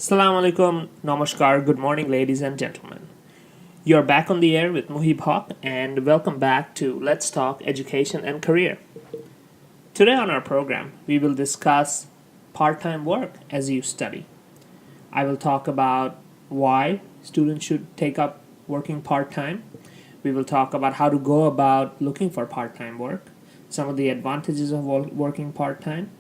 Assalamu alaikum, namaskar, good morning, ladies and gentlemen. You're back on the air with Muheeb Hoque, and welcome back to Let's Talk Education and Career. Today on our program, we will discuss part time work as you study. I will talk about why students should take up working part time. We will talk about how to go about looking for part time work, some of the advantages of working part time.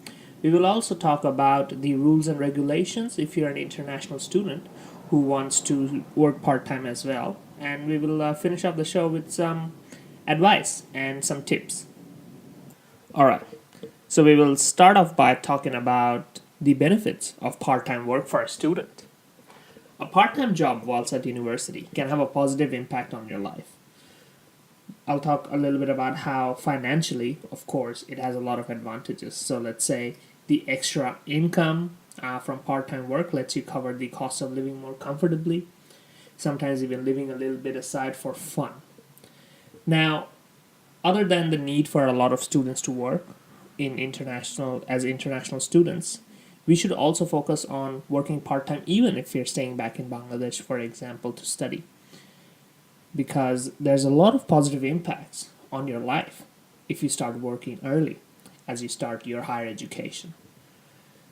We will also talk about the rules and regulations if you're an international student who wants to work part time as well. And we will finish up the show with some advice and some tips. All right. So we will start off by talking about the benefits of part time work for a student. A part time job whilst at university can have a positive impact on your life. I'll talk a little bit about how financially, of course, it has a lot of advantages. So let's say the extra income from part time work lets you cover the cost of living more comfortably, sometimes even living a little bit aside for fun. Now, other than the need for a lot of students to work as international students, we should also focus on working part time even if you're staying back in Bangladesh, for example, to study. Because there's a lot of positive impacts on your life if you start working early as you start your higher education.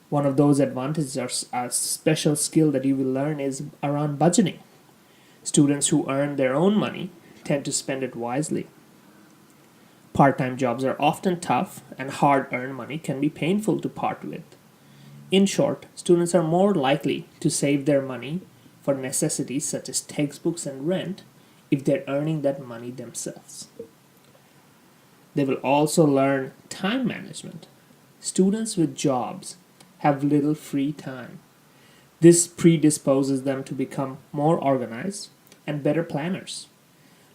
One of those advantages or a special skill that you will learn is around budgeting. Students who earn their own money tend to spend it wisely. Part-time jobs are often tough and hard-earned money can be painful to part with. In short, students are more likely to save their money for necessities such as textbooks and rent if they're earning that money themselves. They will also learn time management. Students with jobs have little free time. This predisposes them to become more organized and better planners,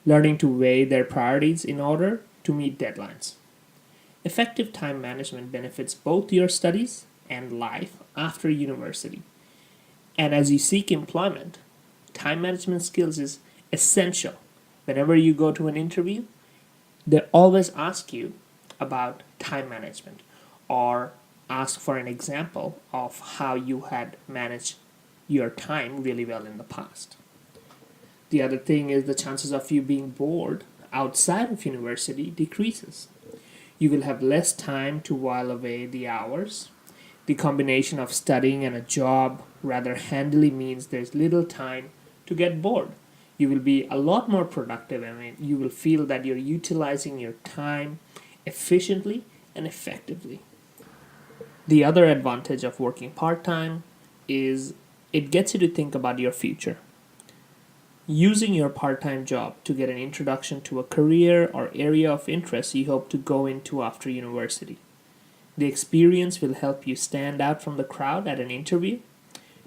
learning to weigh their priorities in order to meet deadlines. Effective time management benefits both your studies and life after university. And as you seek employment, time management skills is essential. Whenever you go to an interview, they always ask you about time management or ask for an example of how you had managed your time really well in the past. The other thing is the chances of you being bored outside of university decreases. You will have less time to while away the hours. The combination of studying and a job rather handily means there's little time to get bored. You will be a lot more productive. You will feel that you're utilizing your time efficiently and effectively. The other advantage of working part-time is it gets you to think about your future. Using your part-time job to get an introduction to a career or area of interest you hope to go into after university. The experience will help you stand out from the crowd at an interview.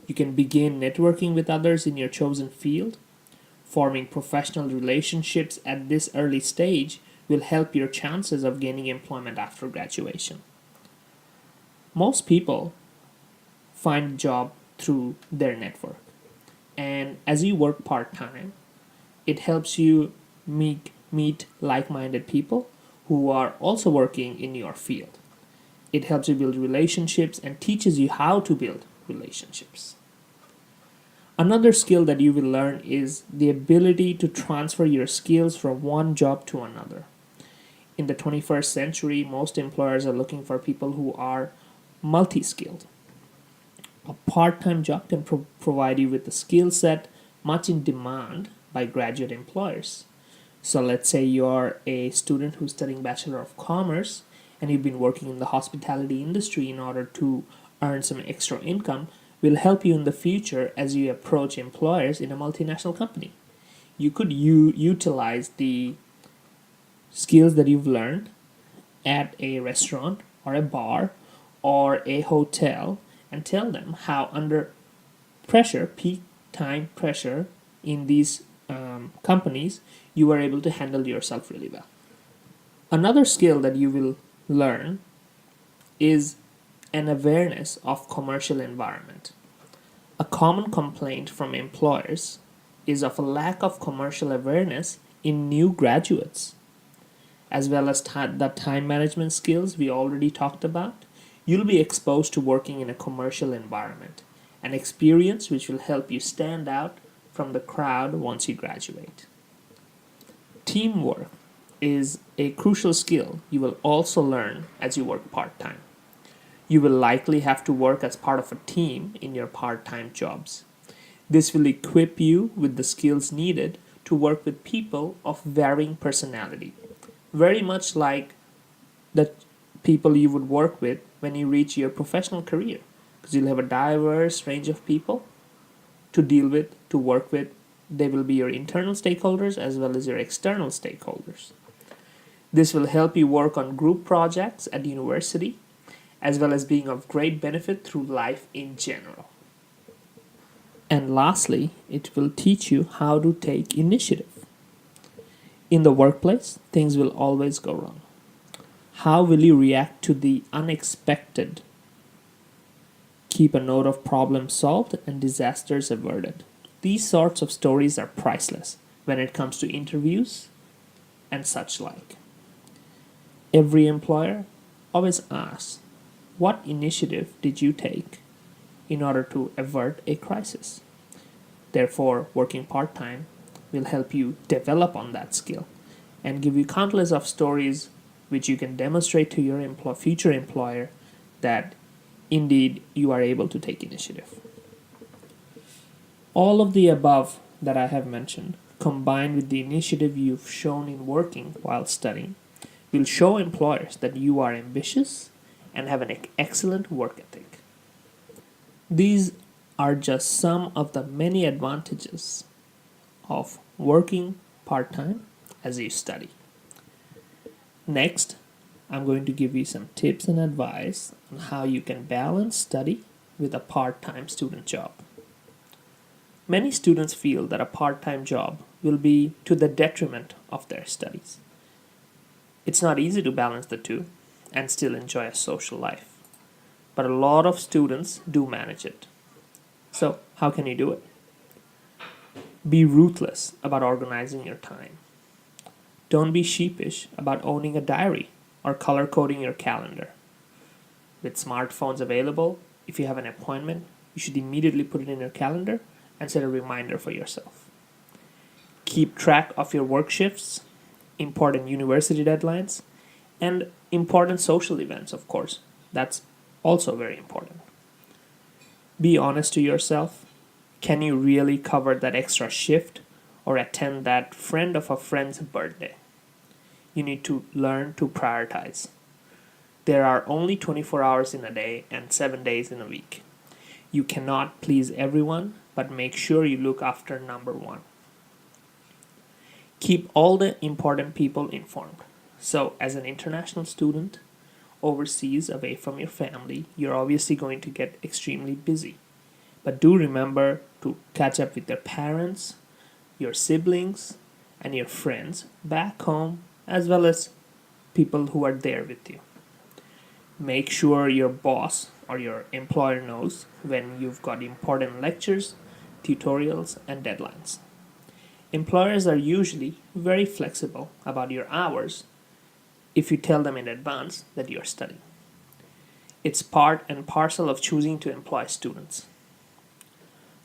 You can begin networking with others in your chosen field. Forming professional relationships at this early stage will help your chances of gaining employment after graduation. Most people find a job through their network. And as you work part-time, it helps you meet like-minded people who are also working in your field. It helps you build relationships and teaches you how to build relationships. Another skill that you will learn is the ability to transfer your skills from one job to another. In the 21st century, most employers are looking for people who are multi-skilled. A part-time job can provide you with a skill set much in demand by graduate employers. So let's say you're a student who's studying Bachelor of Commerce and you've been working in the hospitality industry in order to earn some extra income, will help you in the future as you approach employers in a multinational company. You could utilize the skills that you've learned at a restaurant or a bar or a hotel and tell them how under pressure, peak time pressure in these companies, you were able to handle yourself really well. Another skill that you will learn is an awareness of commercial environment. A common complaint from employers is of a lack of commercial awareness in new graduates, as well as the time management skills we already talked about. You'll be exposed to working in a commercial environment, an experience which will help you stand out from the crowd once you graduate. Teamwork is a crucial skill you will also learn as you work part time. You will likely have to work as part of a team in your part time jobs. This will equip you with the skills needed to work with people of varying personality, very much like the people you would work with when you reach your professional career, because you'll have a diverse range of people to deal with, to work with. They will be your internal stakeholders as well as your external stakeholders. This will help you work on group projects at university as well as being of great benefit through life in general. And lastly, it will teach you how to take initiative. In the workplace, things will always go wrong. How will you react to the unexpected? Keep a note of problems solved and disasters averted. These sorts of stories are priceless when it comes to interviews and such like. Every employer always asks, what initiative did you take in order to avert a crisis? Therefore, working part-time will help you develop on that skill and give you countless of stories which you can demonstrate to your future employer that indeed you are able to take initiative. All of the above that I have mentioned, combined with the initiative you've shown in working while studying, will show employers that you are ambitious and have an excellent work ethic. These are just some of the many advantages of working part-time as you study. Next, I'm going to give you some tips and advice on how you can balance study with a part-time student job. Many students feel that a part-time job will be to the detriment of their studies. It's not easy to balance the two and still enjoy a social life, but a lot of students do manage it. So, how can you do it? Be ruthless about organizing your time. Don't be sheepish about owning a diary or color coding your calendar. With smartphones available, if you have an appointment, you should immediately put it in your calendar and set a reminder for yourself. Keep track of your work shifts, important university deadlines, and important social events, of course. That's also very important. Be honest to yourself. Can you really cover that extra shift or attend that friend of a friend's birthday? You need to learn to prioritize. There are only 24 hours in a day and 7 days in a week. You cannot please everyone, but make sure you look after number one. Keep all the important people informed. So, as an international student overseas, away from your family, you're obviously going to get extremely busy. But do remember to catch up with your parents, your siblings, and your friends back home, as well as people who are there with you. Make sure your boss or your employer knows when you've got important lectures, tutorials, and deadlines. Employers are usually very flexible about your hours if you tell them in advance that you're studying. It's part and parcel of choosing to employ students.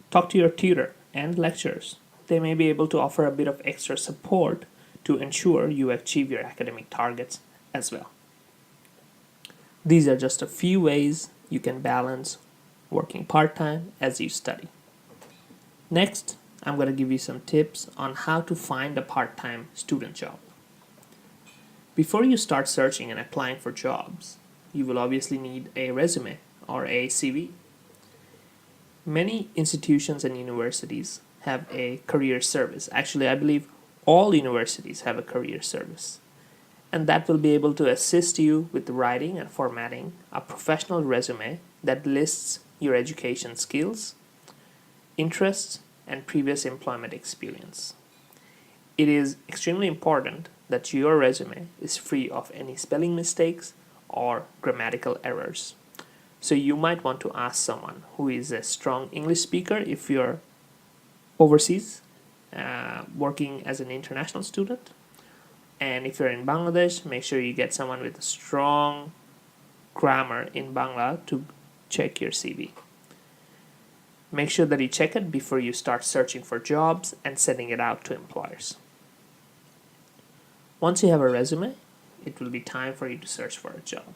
Talk to your tutor and lecturers. They may be able to offer a bit of extra support to ensure you achieve your academic targets as well. These are just a few ways you can balance working part-time as you study. Next, I'm going to give you some tips on how to find a part-time student job. Before you start searching and applying for jobs, you will obviously need a resume or a CV. Many institutions and universities have a career service. Actually, I believe all universities have a career service. And that will be able to assist you with writing and formatting a professional resume that lists your education skills, interests, and previous employment experience. It is extremely important that your resume is free of any spelling mistakes or grammatical errors. So you might want to ask someone who is a strong English speaker if you're overseas working as an international student. And if you're in Bangladesh, make sure you get someone with a strong grammar in Bangla to check your CV. Make sure that you check it before you start searching for jobs and sending it out to employers. Once you have a resume, it will be time for you to search for a job.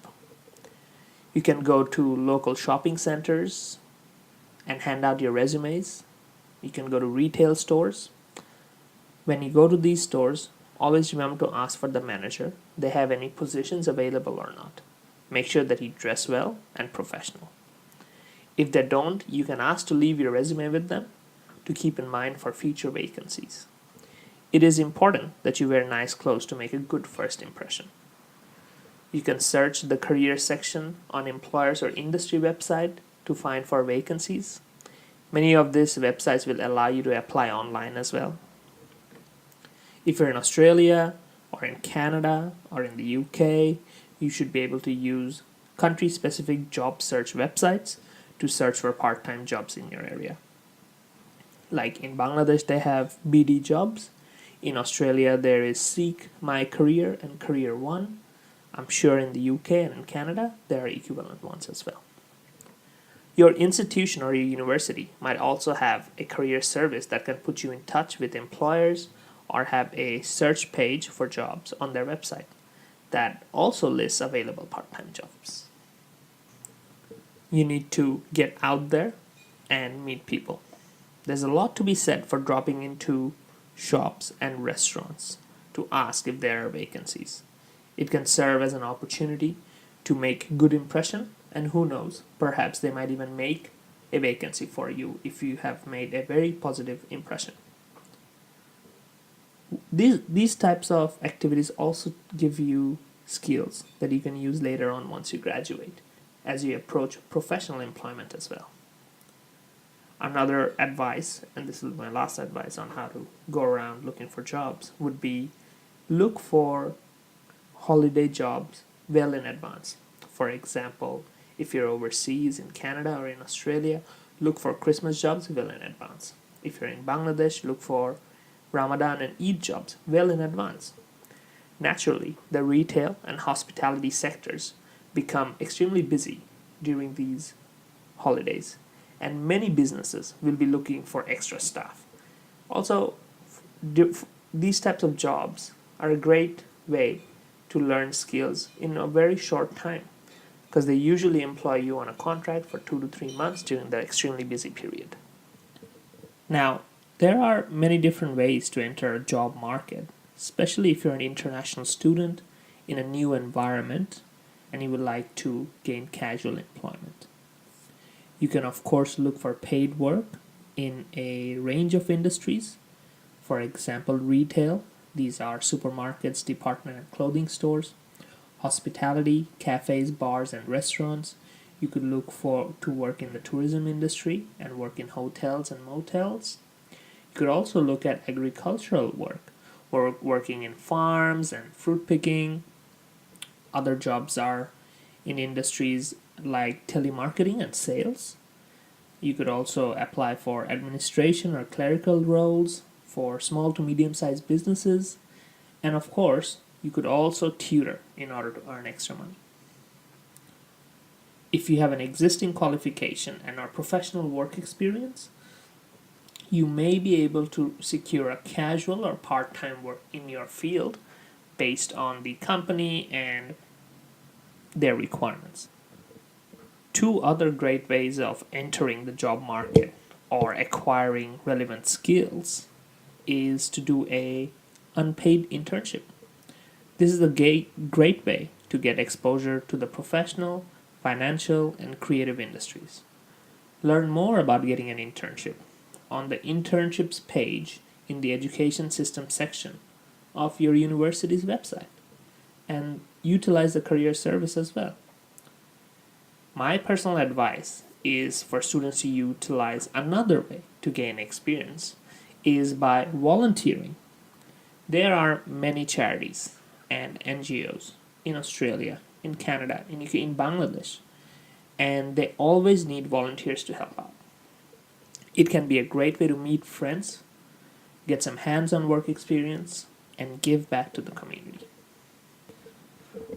You can go to local shopping centers and hand out your resumes. You can go to retail stores. When you go to these stores, always remember to ask for the manager. They have any positions available or not. Make sure that you dress well and professional. If they don't, you can ask to leave your resume with them to keep in mind for future vacancies. It is important that you wear nice clothes to make a good first impression. You can search the career section on employers or industry website to find for vacancies. Many of these websites will allow you to apply online as well. If you're in Australia or in Canada or in the UK, you should be able to use country-specific job search websites to search for part-time jobs in your area. Like in Bangladesh, they have BD Jobs. In Australia, there is Seek My Career and Career One. I'm sure in the UK and in Canada, there are equivalent ones as well. Your institution or your university might also have a career service that can put you in touch with employers or have a search page for jobs on their website that also lists available part-time jobs. You need to get out there and meet people. There's a lot to be said for dropping into shops and restaurants to ask if there are vacancies. It can serve as an opportunity to make a good impression, and who knows, perhaps they might even make a vacancy for you if you have made a very positive impression. These types of activities also give you skills that you can use later on once you graduate as you approach professional employment as well. Another advice, and this is my last advice on how to go around looking for jobs, would be look for holiday jobs well in advance. For example, if you're overseas in Canada or in Australia, look for Christmas jobs well in advance. If you're in Bangladesh, look for Ramadan and Eid jobs well in advance. Naturally, the retail and hospitality sectors become extremely busy during these holidays, and many businesses will be looking for extra staff. Also, these types of jobs are a great way to learn skills in a very short time because they usually employ you on a contract for 2 to 3 months during the extremely busy period. Now, there are many different ways to enter a job market, especially if you're an international student in a new environment and you would like to gain casual employment. You can, of course, look for paid work in a range of industries. For example, retail. These are supermarkets, department and clothing stores. Hospitality, cafes, bars, and restaurants. You could look to work in the tourism industry and work in hotels and motels. You could also look at agricultural work, or working in farms and fruit picking. Other jobs are in industries like telemarketing and sales. You could also apply for administration or clerical roles for small to medium-sized businesses. And of course, you could also tutor in order to earn extra money. If you have an existing qualification and are professional work experience, you may be able to secure a casual or part-time work in your field based on the company and their requirements. Two other great ways of entering the job market or acquiring relevant skills is to do a unpaid internship. This is a great way to get exposure to the professional, financial, and creative industries. Learn more about getting an internship on the internships page in the education system section of your university's website, and utilize the career service as well. My personal advice is for students to utilize another way to gain experience is by volunteering. There are many charities and NGOs in Australia, in Canada, in Bangladesh, and they always need volunteers to help out. It can be a great way to meet friends, get some hands-on work experience, and give back to the community.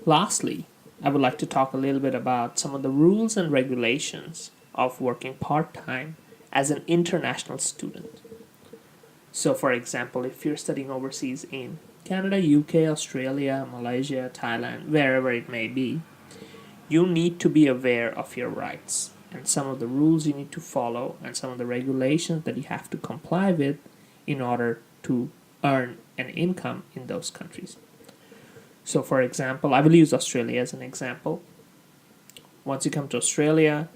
Lastly, I would like to talk a little bit about some of the rules and regulations of working part-time as an international student. So, for example, if you're studying overseas in Canada, UK, Australia, Malaysia, Thailand, wherever it may be, you need to be aware of your rights and some of the rules you need to follow and some of the regulations that you have to comply with in order to earn an income in those countries. So, for example, I will use Australia as an example. Once you come to Australia,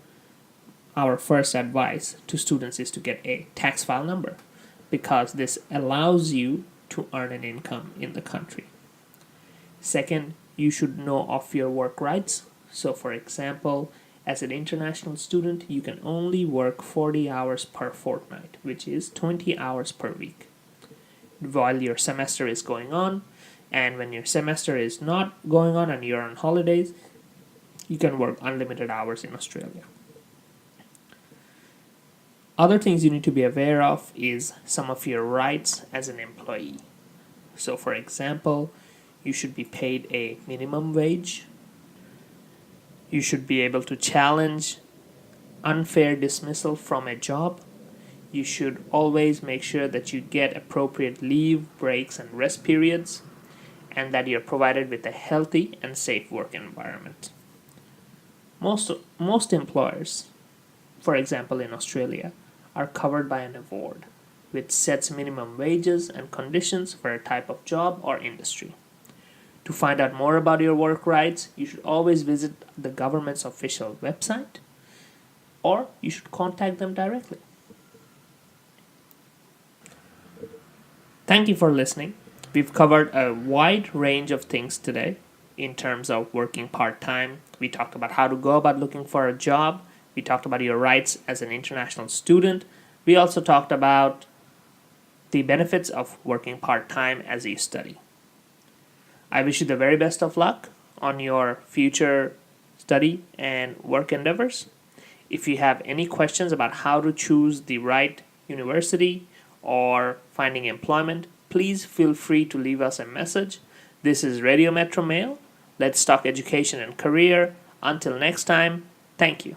our first advice to students is to get a tax file number because this allows you to earn an income in the country. Second, you should know of your work rights. So, for example, as an international student, you can only work 40 hours per fortnight, which is 20 hours per week, while your semester is going on. And when your semester is not going on and you're on holidays, you can work unlimited hours in Australia. Other things you need to be aware of is some of your rights as an employee. So, for example, you should be paid a minimum wage. You should be able to challenge unfair dismissal from a job. You should always make sure that you get appropriate leave, breaks, and rest periods, and that you're provided with a healthy and safe work environment. Most employers, for example in Australia, are covered by an award, which sets minimum wages and conditions for a type of job or industry. To find out more about your work rights, you should always visit the government's official website, or you should contact them directly. Thank you for listening. We've covered a wide range of things today in terms of working part-time. We talked about how to go about looking for a job. We talked about your rights as an international student. We also talked about the benefits of working part-time as you study. I wish you the very best of luck on your future study and work endeavors. If you have any questions about how to choose the right university or finding employment, please feel free to leave us a message. This is Radio Metro Mail. Let's talk education and career. Until next time, thank you.